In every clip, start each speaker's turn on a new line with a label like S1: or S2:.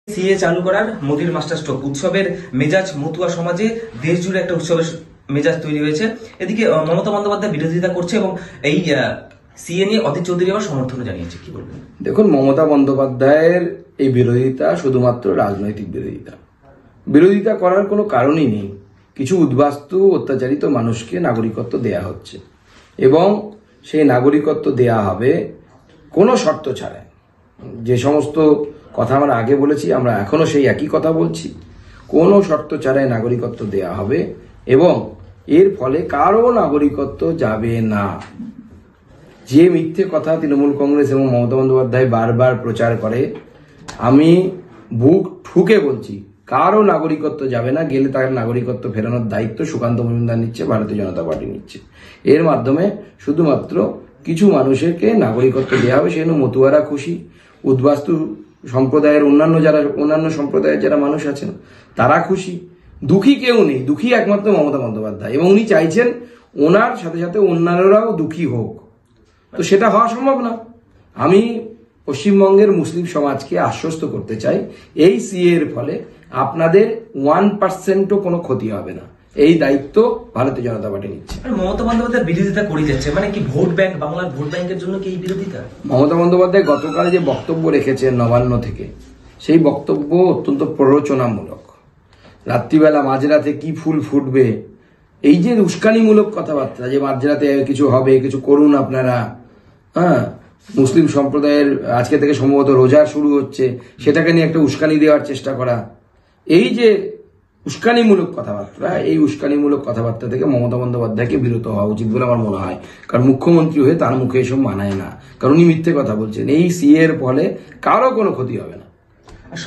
S1: CA চালু করার মোদির মাস্টার স্ট্রোক উৎসবের মেজাজ মতুয়া সমাজে দেশ জুড়ে একটা উৎসবের মেজাজ তৈরি হয়েছে। এদিকে মমতা বন্দ্যোপাধ্যায় বিরোধিতা করছে এবং এই সিএ নিয়ে অধীর চৌধুরী আবার সমর্থনও জানিয়েছে। কি বলবেন?
S2: দেখুন, মমতা বন্দ্যোপাধ্যায়ের এই বিরোধিতা শুধুমাত্র রাজনৈতিক বিরোধিতা করার কোনো কারণই নেই। কিছু উদ্বাস্তু অত্যাচারিত মানুষকে নাগরিকত্ব দেয়া হচ্ছে এবং সেই নাগরিকত্ব দেয়া হবে কোনো শর্ত ছাড়াই। যে সমস্ত কথা আমরা আগে বলেছি, আমরা এখনো সেই একই কথা বলছি। কোনো শর্ত ছাড়াই নাগরিকত্ব দেয়া হবে এবং এর ফলে কারো নাগরিকত্ব যাবে না। যে মিথ্যে কথা তৃণমূল কংগ্রেস এবং মমতা বন্দ্যোপাধ্যায় বারবার প্রচার করে, আমি বুক ঠুকে বলছি, কারো নাগরিকত্ব যাবে না। গেলে তার নাগরিকত্ব ফেরানোর দায়িত্ব সুকান্ত মজুমদার নিচ্ছে, ভারতীয় জনতা পার্টি নিচ্ছে। এর মাধ্যমে শুধুমাত্র কিছু মানুষকে নাগরিকত্ব দেওয়া হবে, সেজন্য মতুয়ারা খুশি, উদ্বাস্তু সম্প্রদায়ের অন্যান্য সম্প্রদায়ের যারা মানুষ আছেন তারা খুশি। দুঃখী কেউ নেই, দুঃখী একমাত্র মমতা বন্দ্যোপাধ্যায়, এবং উনি চাইছেন ওনার সাথে সাথে অন্যান্যরাও দুঃখী হোক। তো সেটা হওয়া সম্ভব না। আমি পশ্চিমবঙ্গের মুসলিম সমাজকে আশ্বস্ত করতে চাই, এই সিএ এর ফলে আপনাদের 1%ও কোনো ক্ষতি হবে না। এই দায়িত্ব ভারতীয় জনতা পার্টি নিচ্ছে।
S1: মমতা বন্দ্যোপাধ্যায় বিরোধিতা করে যাচ্ছে, মানে কি ভোট ব্যাংক, বাংলার ভোট ব্যাংকের জন্য কি এই বিরোধিতা?
S2: মমতা বন্দ্যোপাধ্যায় গতকাল যে বক্তব্য রেখেছেন নবান্ন থেকে, সেই বক্তব্য অত্যন্ত প্ররোচনামূলক। রাত্রিবেলা মাঝরাতে কি ফুল ফুটবে, এই যে উস্কানিমূলক কথাবার্তা, যে মাঝরাতে কিছু হবে, কিছু করুন আপনারা, মুসলিম সম্প্রদায়ের আজকে থেকে সম্ভবত রোজা শুরু হচ্ছে, সেটাকে নিয়ে একটা উস্কানি দেওয়ার চেষ্টা করা, এই যে উস্কানিমূলক কথাবার্তা, এই উস্কানিমূলক কথাবার্তা থেকে মমতা বন্দ্যোপাধ্যায়কে বিরত হওয়া উচিত বলে আমার মনে হয়। কারণ মুখ্যমন্ত্রী হয়ে তার মুখে এসব মানায় না, কারণ উনি মিথ্যে কথা বলছেন। এই সিএ এর ফলে কারো কোনো ক্ষতি হবে না।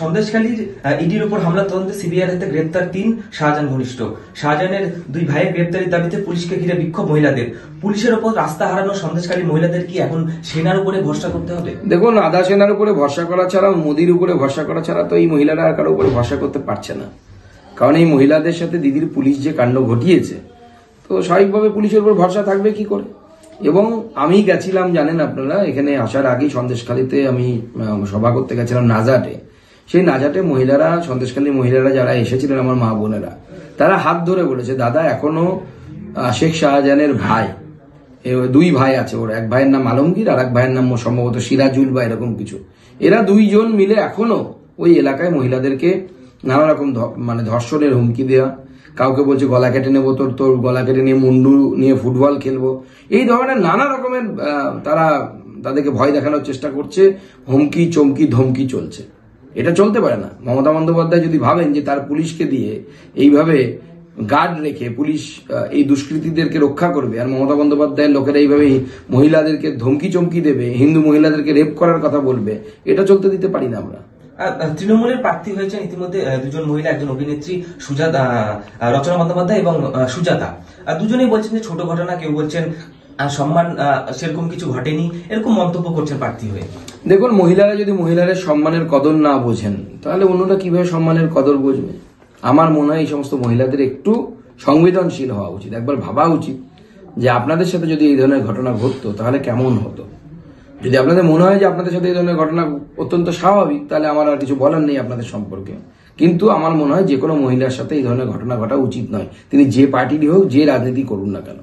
S1: সন্দেশখালীর ইডির উপর হামলা তদন্তে সিবিআইয়ের হাতে গ্রেপ্তার 3 শাহজাহান ঘনিষ্ঠ। শাহজাহানের 2 ভাইয়ের গ্রেপ্তারির দাবিতে পুলিশকে ঘিরে বিক্ষোভ মহিলাদের। পুলিশের উপর রাস্তা হারানো সন্দেশখালী মহিলাদের কি এখন সেনার উপরে ভরসা করতে হবে?
S2: দেখুন, আধা সেনার উপরে ভরসা করা ছাড়া, মোদির উপরে ভরসা করা ছাড়া তো এই মহিলারা আর কারো উপরে ভরসা করতে পারছে না। কারণ এই মহিলাদের সাথে দিদির পুলিশ যে কাণ্ড ঘটিয়েছে, তো স্বাভাবিকভাবে পুলিশের উপর ভরসা থাকবে কি করে। এবং আমি গেছিলাম, জানেন আপনারা, এখানে আসার আগেই সন্দেশখালীতে আমি সভা করতে গেছিলাম নাজাটে। সেই নাজাটে মহিলারা, সন্দেশখালী মহিলারা যারা এসেছিলেন, আমার মা বোনেরা, তারা হাত ধরে বলেছে, দাদা এখনো শেখ শাহজাহানের ভাই, 2 ভাই আছে ওর, এক ভাইয়ের নাম আলমগীর আর এক ভাইয়ের নাম সম্ভবত সিরাজুল বা এরকম কিছু, এরা 2 জন মিলে এখনো ওই এলাকায় মহিলাদেরকে নানা রকম ধর্ষণের হুমকি দেওয়া, কাউকে বলছে গলা কেটে নেবো, তোর গলা কেটে নিয়ে মুন্ডু নিয়ে ফুটবল খেলবো, এই ধরনের নানা রকমের তারা তাদেরকে ভয় দেখানোর চেষ্টা করছে। হুমকি চমকি ধমকি চলছে, এটা চলতে পারে না। মমতা বন্দ্যোপাধ্যায় যদি ভাবেন যে তার পুলিশকে দিয়ে এইভাবে গার্ড রেখে পুলিশ এই দুষ্কৃতীদেরকে রক্ষা করবে, আর মমতা বন্দ্যোপাধ্যায়ের লোকেরা এইভাবে মহিলাদেরকে ধমকি চমকি দেবে, হিন্দু মহিলাদেরকে রেপ করার কথা বলবে, এটা চলতে দিতে পারি না আমরা।
S1: তৃণমূলের প্রার্থী হয়েছেন ইতিমধ্যে 2 জন মহিলা, একজন অভিনেত্রী সুজাতা, রচনা বন্দ্যোপাধ্যায় এবং সুজাতা। দুজনেই বলছেন যে ছোট ঘটনা, কেউ বলছেন সম্মান সেরকম কিছু ঘটেনি, এরকম মন্তব্য করছেন প্রার্থী হয়ে।
S2: দেখুন, মহিলারা যদি মহিলাদের সম্মানের কদর না বোঝেন, তাহলে অন্যরা কিভাবে সম্মানের কদর বুঝবে? আমার মনে হয় এই সমস্ত মহিলাদের একটু সংবেদনশীল হওয়া উচিত, একবার ভাবা উচিত যে আপনাদের সাথে যদি এই ধরনের ঘটনা ঘটতো তাহলে কেমন হতো। যদি আপনাদের মনে হয় যে আপনাদের সাথে এই ধরনের ঘটনা অত্যন্ত স্বাভাবিক, তাহলে আমার আর কিছু বলার নেই আপনাদের সম্পর্কে। কিন্তু আমার মনে হয় যে কোনো মহিলার সাথে এই ধরনের ঘটনা ঘটা উচিত নয়, তিনি যে পার্টিরই হোক, যে রাজনীতি করুন না কেন।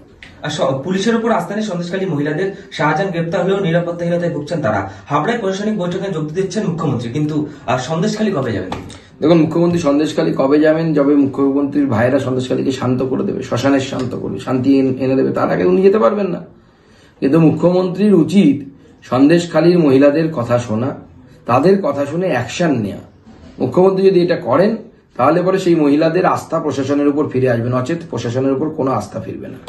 S1: পুলিশের উপর আস্থা নেই সন্দেশখালী মহিলাদের। শাহজাহান গ্রেপ্তার হলেও নিরাপত্তাহীনতায় ভুগছেন তারা। হাবড়ায় প্রশাসনিক বৈঠকে যোগ দিচ্ছেন মুখ্যমন্ত্রী, কিন্তু সন্দেশখালী কবে যাবেন?
S2: দেখুন, মুখ্যমন্ত্রী সন্দেশখালী কবে যাবেন, যবে মুখ্যমন্ত্রীর ভাইয়েরা সন্দেশখালীকে শান্ত করে দেবে, শ্মশানের শান্ত করবে, শান্তি এনে দেবে, তার আগে উনি যেতে পারবেন না। কিন্তু মুখ্যমন্ত্রীর উচিত সন্দেশখালীর মহিলাদের কথা শোনা, তাদের কথা শুনে অ্যাকশন নেওয়া। মুখ্যমন্ত্রী যদি এটা করেন, তাহলে পরে সেই মহিলাদের আস্থা প্রশাসনের উপর ফিরে আসবে, নচেত প্রশাসনের উপর কোনো আস্থা ফিরবে না।